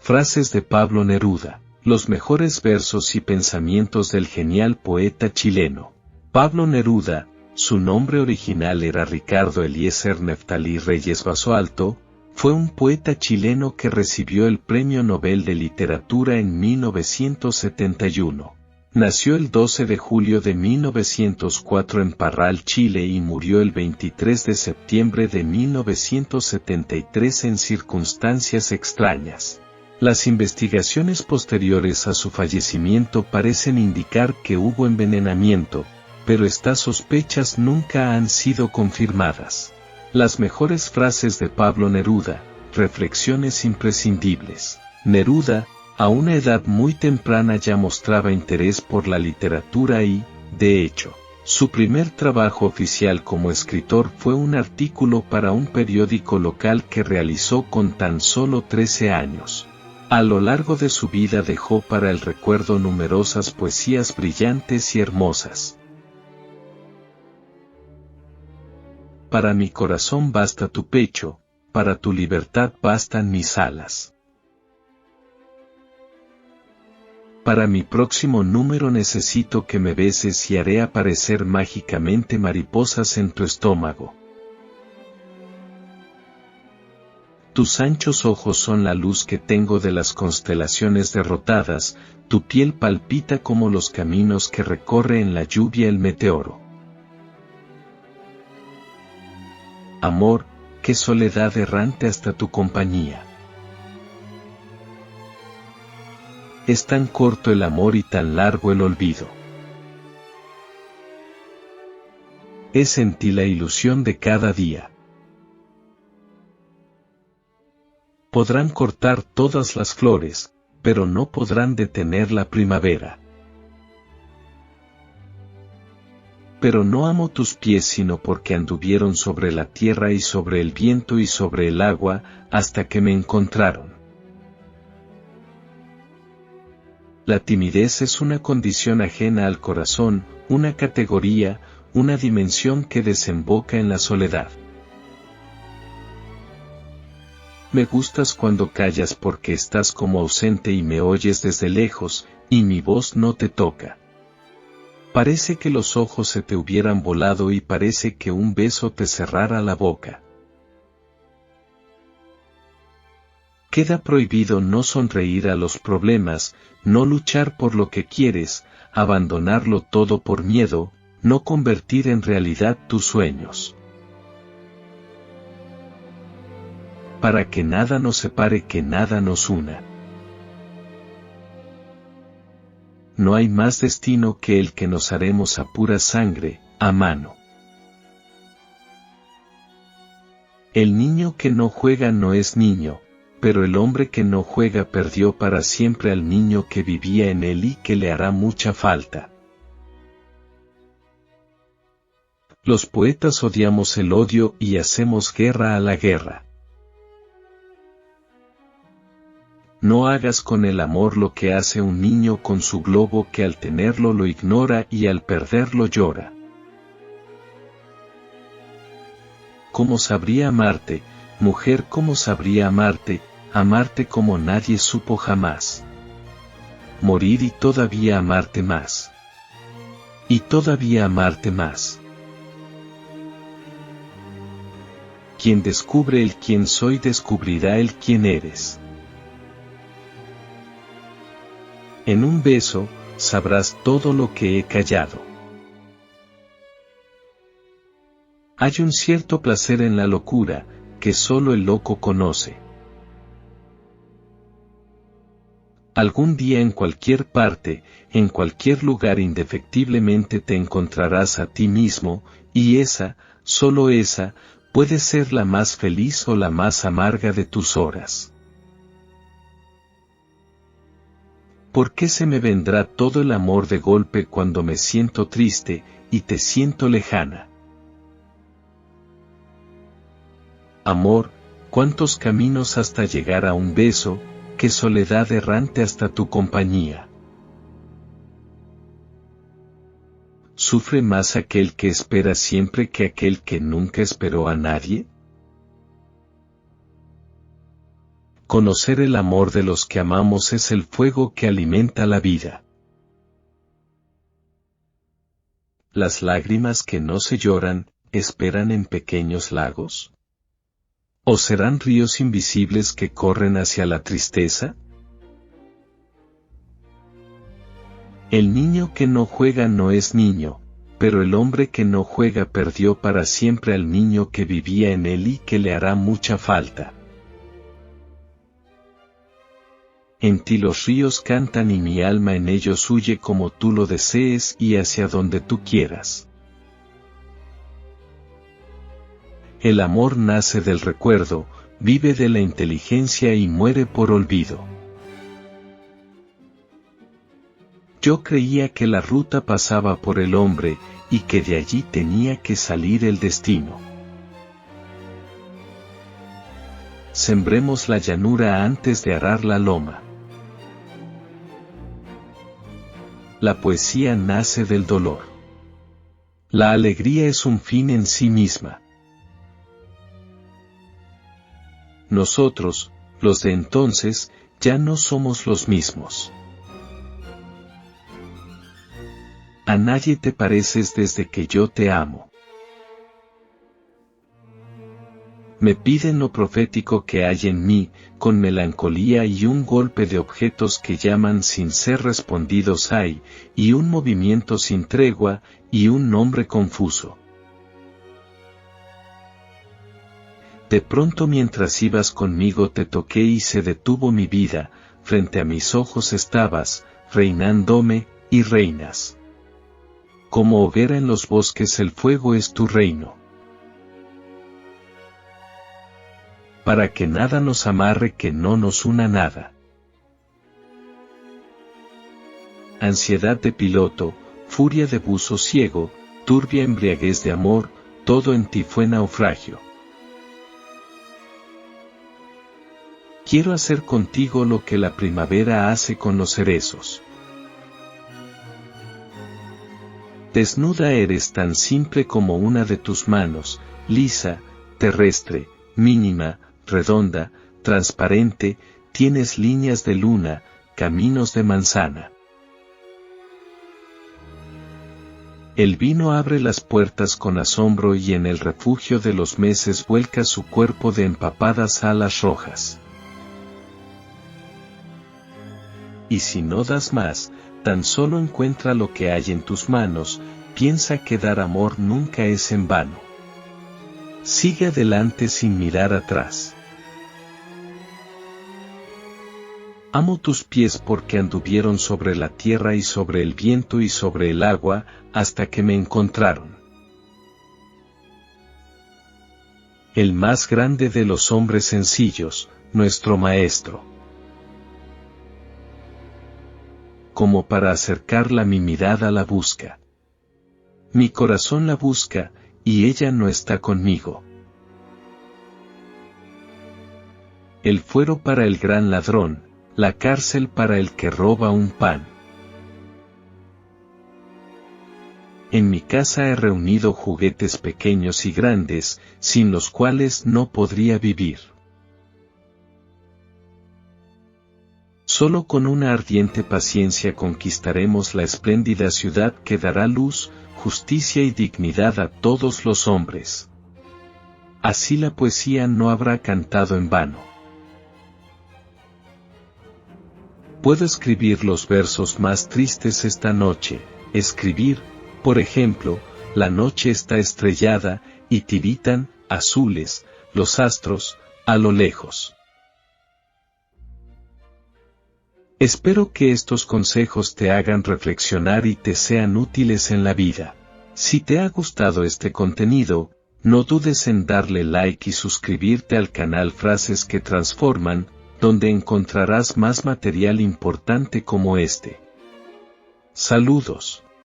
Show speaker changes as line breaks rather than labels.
Frases de Pablo Neruda. Los mejores versos y pensamientos del genial poeta chileno. Pablo Neruda, su nombre original era Ricardo Eliezer Neftalí Reyes Basoalto, fue un poeta chileno que recibió el Premio Nobel de Literatura en 1971. Nació el 12 de julio de 1904 en Parral, Chile y murió el 23 de septiembre de 1973 en circunstancias extrañas. Las investigaciones posteriores a su fallecimiento parecen indicar que hubo envenenamiento, pero estas sospechas nunca han sido confirmadas. Las mejores frases de Pablo Neruda, reflexiones imprescindibles. Neruda, a una edad muy temprana ya mostraba interés por la literatura y, de hecho, su primer trabajo oficial como escritor fue un artículo para un periódico local que realizó con tan solo 13 años. A lo largo de su vida dejó para el recuerdo numerosas poesías brillantes y hermosas. Para mi corazón basta tu pecho, para tu libertad bastan mis alas. Para mi próximo número necesito que me beses y haré aparecer mágicamente mariposas en tu estómago. Tus anchos ojos son la luz que tengo de las constelaciones derrotadas, tu piel palpita como los caminos que recorre en la lluvia el meteoro. Amor, qué soledad errante hasta tu compañía. Es tan corto el amor y tan largo el olvido. Es en ti la ilusión de cada día. Podrán cortar todas las flores, pero no podrán detener la primavera. Pero no amo tus pies sino porque anduvieron sobre la tierra y sobre el viento y sobre el agua, hasta que me encontraron. La timidez es una condición ajena al corazón, una categoría, una dimensión que desemboca en la soledad. Me gustas cuando callas porque estás como ausente y me oyes desde lejos, y mi voz no te toca. Parece que los ojos se te hubieran volado y parece que un beso te cerrara la boca. Queda prohibido no sonreír a los problemas, no luchar por lo que quieres, abandonarlo todo por miedo, no convertir en realidad tus sueños. Para que nada nos separe, que nada nos una. No hay más destino que el que nos haremos a pura sangre, a mano. El niño que no juega no es niño, pero el hombre que no juega perdió para siempre al niño que vivía en él y que le hará mucha falta. Los poetas odiamos el odio y hacemos guerra a la guerra. No hagas con el amor lo que hace un niño con su globo, que al tenerlo lo ignora y al perderlo llora. ¿Cómo sabría amarte, mujer? ¿Cómo sabría amarte, amarte como nadie supo jamás? Morir y todavía amarte más. Y todavía amarte más. Quien descubre el quién soy descubrirá el quién eres. En un beso, sabrás todo lo que he callado. Hay un cierto placer en la locura, que solo el loco conoce. Algún día en cualquier parte, en cualquier lugar indefectiblemente te encontrarás a ti mismo, y esa, solo esa, puede ser la más feliz o la más amarga de tus horas. ¿Por qué se me vendrá todo el amor de golpe cuando me siento triste, y te siento lejana? Amor, cuántos caminos hasta llegar a un beso, qué soledad errante hasta tu compañía. ¿Sufre más aquel que espera siempre que aquel que nunca esperó a nadie? Conocer el amor de los que amamos es el fuego que alimenta la vida. Las lágrimas que no se lloran, ¿esperan en pequeños lagos? ¿O serán ríos invisibles que corren hacia la tristeza? El niño que no juega no es niño, pero el hombre que no juega perdió para siempre al niño que vivía en él y que le hará mucha falta. En ti los ríos cantan y mi alma en ellos huye como tú lo desees y hacia donde tú quieras. El amor nace del recuerdo, vive de la inteligencia y muere por olvido. Yo creía que la ruta pasaba por el hombre, y que de allí tenía que salir el destino. Sembremos la llanura antes de arar la loma. La poesía nace del dolor. La alegría es un fin en sí misma. Nosotros, los de entonces, ya no somos los mismos. A nadie te pareces desde que yo te amo. Me piden lo profético que hay en mí, con melancolía y un golpe de objetos que llaman sin ser respondidos hay, y un movimiento sin tregua, y un nombre confuso. De pronto mientras ibas conmigo te toqué y se detuvo mi vida, frente a mis ojos estabas, reinándome, y reinas. Como hoguera en los bosques el fuego es tu reino. Para que nada nos amarre que no nos una nada. Ansiedad de piloto, furia de buzo ciego, turbia embriaguez de amor, todo en ti fue naufragio. Quiero hacer contigo lo que la primavera hace con los cerezos. Desnuda eres tan simple como una de tus manos, lisa, terrestre, mínima, redonda, transparente, tienes líneas de luna, caminos de manzana. El vino abre las puertas con asombro y en el refugio de los meses vuelca su cuerpo de empapadas alas rojas. Y si no das más, tan solo encuentra lo que hay en tus manos, piensa que dar amor nunca es en vano. Sigue adelante sin mirar atrás. Amo tus pies porque anduvieron sobre la tierra y sobre el viento y sobre el agua, hasta que me encontraron. El más grande de los hombres sencillos, nuestro maestro. Como para acercarla mi mirada la busca. Mi corazón la busca, y ella no está conmigo. El fuero para el gran ladrón, la cárcel para el que roba un pan. En mi casa he reunido juguetes pequeños y grandes, sin los cuales no podría vivir. Solo con una ardiente paciencia conquistaremos la espléndida ciudad que dará luz, justicia y dignidad a todos los hombres. Así la poesía no habrá cantado en vano. Puedo escribir los versos más tristes esta noche, escribir, por ejemplo, la noche está estrellada, y tiritan, azules, los astros, a lo lejos. Espero que estos consejos te hagan reflexionar y te sean útiles en la vida. Si te ha gustado este contenido, no dudes en darle like y suscribirte al canal Frases que Transforman, donde encontrarás más material importante como este. Saludos.